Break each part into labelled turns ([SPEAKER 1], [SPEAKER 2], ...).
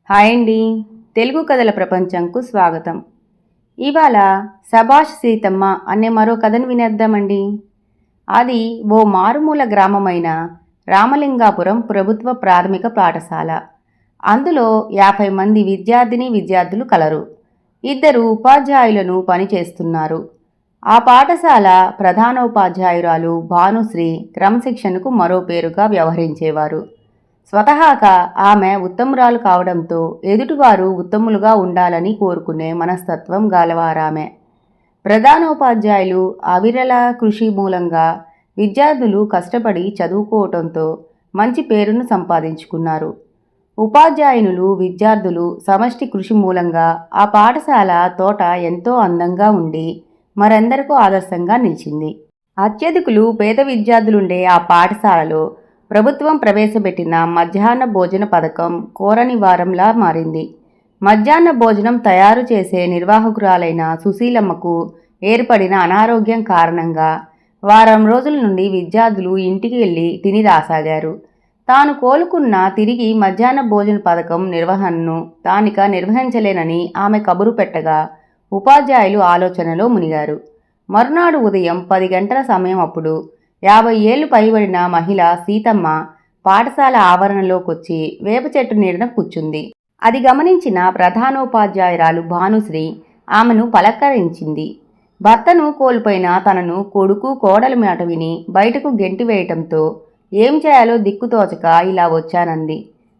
[SPEAKER 1] Hi అండి. తెలుగు కథల ప్రపంచంకు స్వాగతం. ఇవాళ సభాష్ సీతమ్మ అనే మరో కథను వినేద్దామండి. అది ఓ మారుమూల గ్రామమైన రామలింగాపురం ప్రభుత్వ ప్రాథమిక పాఠశాల. అందులో 50 మంది విద్యార్థులు కలరు. 2 ఉపాధ్యాయులను పనిచేస్తున్నారు. ఆ పాఠశాల ప్రధానోపాధ్యాయురాలు భానుశ్రీ క్రమశిక్షణకు మరో పేరుగా వ్యవహరించేవారు. స్వతహాగా ఆమె ఉత్తమురాలు కావడంతో ఎదుటివారు ఉత్తములుగా ఉండాలని కోరుకునే మనస్తత్వం గలవారామె. ప్రధానోపాధ్యాయులు అవిరళ కృషి మూలంగా విద్యార్థులు కష్టపడి చదువుకోవటంతో మంచి పేరును సంపాదించుకున్నారు. ఉపాధ్యాయునులు విద్యార్థులు సమష్టి కృషి మూలంగా ఆ పాఠశాల తోట ఎంతో అందంగా ఉండి మరెందరికో ఆదర్శంగా నిలిచింది. అత్యధికులు పేద విద్యార్థులుండే ఆ పాఠశాలలో ప్రభుత్వం ప్రవేశపెట్టిన మధ్యాహ్న భోజన పథకం కోరని వారంలా మారింది. మధ్యాహ్న భోజనం తయారు చేసే నిర్వాహకురాలైన సుశీలమ్మకు ఏర్పడిన అనారోగ్యం కారణంగా వారం రోజుల నుండి విద్యార్థులు ఇంటికి వెళ్ళి తిని రాసాగారు. తాను కోలుకున్న తిరిగి మధ్యాహ్న భోజన పథకం నిర్వహణను తానిక నిర్వహించలేనని ఆమె కబురు పెట్టగా ఉపాధ్యాయులు ఆలోచనలో మునిగారు. మరునాడు ఉదయం 10 గంటల సమయం అప్పుడు 50 ఏళ్లు పైబడిన మహిళ సీతమ్మ పాఠశాల ఆవరణలోకొచ్చి వేప చెట్టు నీడన కూర్చుంది. అది గమనించిన ప్రధానోపాధ్యాయురాలు భానుశ్రీ ఆమెను పలకరించింది. భర్తను కోల్పోయిన తనను కొడుకు కోడలు మాట విని బయటకు గెంటివేయటంతో ఏం చేయాలో దిక్కుతోచక ఇలా వచ్చానంది.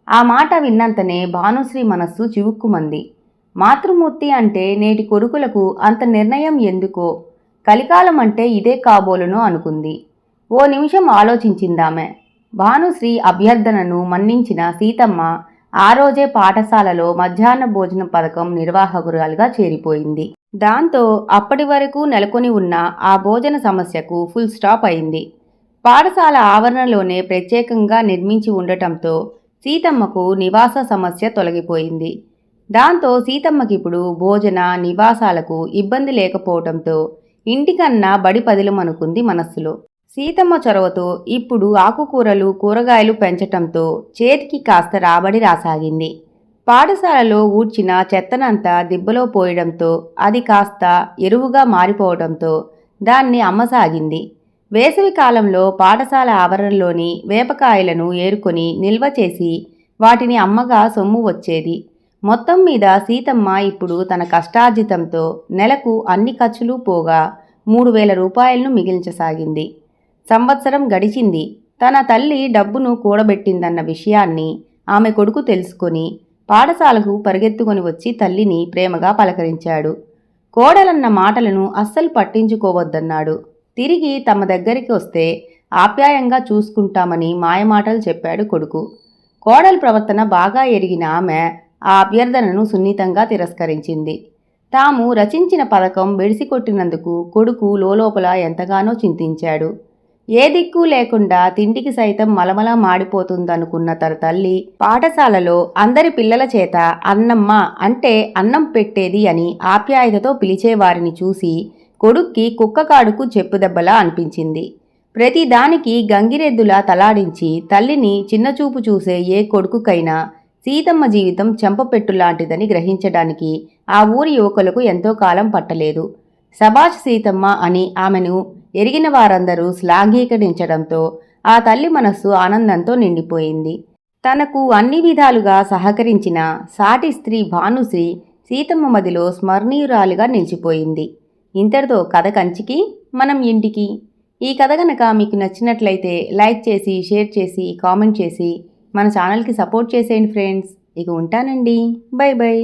[SPEAKER 1] ఆ మాట విన్నంతనే భానుశ్రీ మనస్సు చివుక్కుమంది. మాతృమూర్తి అంటే నేటి కొడుకులకు అంత నిర్ణయం ఎందుకో, కలికాలం అంటే ఇదే కాబోలునో అనుకుంది. ఓ నిమిషం ఆలోచించిందామె. భానుశ్రీ అభ్యర్థనను మన్నించిన సీతమ్మ ఆ రోజే పాఠశాలలో మధ్యాహ్న భోజన పథకం నిర్వాహకురాలుగా చేరిపోయింది. దాంతో అప్పటి వరకు నెలకొని ఉన్న ఆ భోజన సమస్యకు ఫుల్ స్టాప్ అయింది. పాఠశాల ఆవరణలోనే ప్రత్యేకంగా నిర్మించి ఉండటంతో సీతమ్మకు నివాస సమస్య తొలగిపోయింది. దాంతో సీతమ్మకిప్పుడు భోజన నివాసాలకు ఇబ్బంది లేకపోవడంతో ఇంటికన్నా బడి పదిలమనుకుంది మనస్సులో. సీతమ్మ చొరవతో ఇప్పుడు ఆకుకూరలు కూరగాయలు పెంచటంతో చేతికి కాస్త రాబడి రాసాగింది. పాఠశాలలో ఊడ్చిన చెత్తనంతా దిబ్బలో పోయడంతో అది కాస్త ఎరువుగా మారిపోవడంతో దాన్ని అమ్మసాగింది. వేసవి కాలంలో పాఠశాల ఆవరణలోని వేపకాయలను ఏరుకొని నిల్వ చేసి వాటిని అమ్మగా సొమ్ము వచ్చేది. మొత్తం మీద సీతమ్మ ఇప్పుడు తన కష్టార్జితంతో నెలకు అన్ని ఖర్చులు పోగా 3000 రూపాయలను మిగిల్చసాగింది. సంవత్సరం గడిచింది. తన తల్లి డబ్బును కూడబెట్టిందన్న విషయాన్ని ఆమె కొడుకు తెలుసుకొని పాఠశాలకు పరిగెత్తుకొని వచ్చి తల్లిని ప్రేమగా పలకరించాడు. కోడలన్న మాటలను అస్సలు పట్టించుకోవద్దన్నాడు. తిరిగి తమ దగ్గరికి వస్తే ఆప్యాయంగా చూసుకుంటామని మాయమాటలు చెప్పాడు కొడుకు. కోడలి ప్రవర్తన బాగా ఎరిగిన ఆమె ఆ అభ్యర్థనను సున్నితంగా తిరస్కరించింది. తాము రచించిన పథకం బెడిసికొట్టినందుకు కొడుకు లోలోపల ఎంతగానో చింతించాడు. ఏ దిక్కు లేకుండా తిండికి సైతం మలమల మాడిపోతుందనుకున్న తన తల్లి పాఠశాలలో అందరి పిల్లల చేత అన్నమ్మ అంటే అన్నం పెట్టేది అని ఆప్యాయతతో పిలిచేవారిని చూసి కొడుక్కి కుక్కకాడుకు చెప్పుదెబ్బలా అనిపించింది. ప్రతిదానికి గంగిరెద్దులా తలాడించి తల్లిని చిన్నచూపు చూసే ఏ కొడుకుకైనా సీతమ్మ జీవితం చెంపపెట్టులాంటిదని గ్రహించడానికి ఆ ఊరి యువకులకు ఎంతో కాలం పట్టలేదు. సభాష్ సీతమ్మ అని ఆమెను ఎరిగిన వారందరూ శ్లాఘీకరించడంతో ఆ తల్లి మనస్సు ఆనందంతో నిండిపోయింది. తనకు అన్ని విధాలుగా సహకరించిన సాటి స్త్రీ భానుశ్రీ సీతమ్మ మదిలో స్మరణీయురాలిగా నిలిచిపోయింది. ఇంతటితో కథ కంచికి మనం ఇంటికి. ఈ కథ కనుక మీకు నచ్చినట్లయితే లైక్ చేసి షేర్ చేసి కామెంట్ చేసి మన ఛానల్కి సపోర్ట్ చేసేయండి ఫ్రెండ్స్. ఇక ఉంటానండి. By by.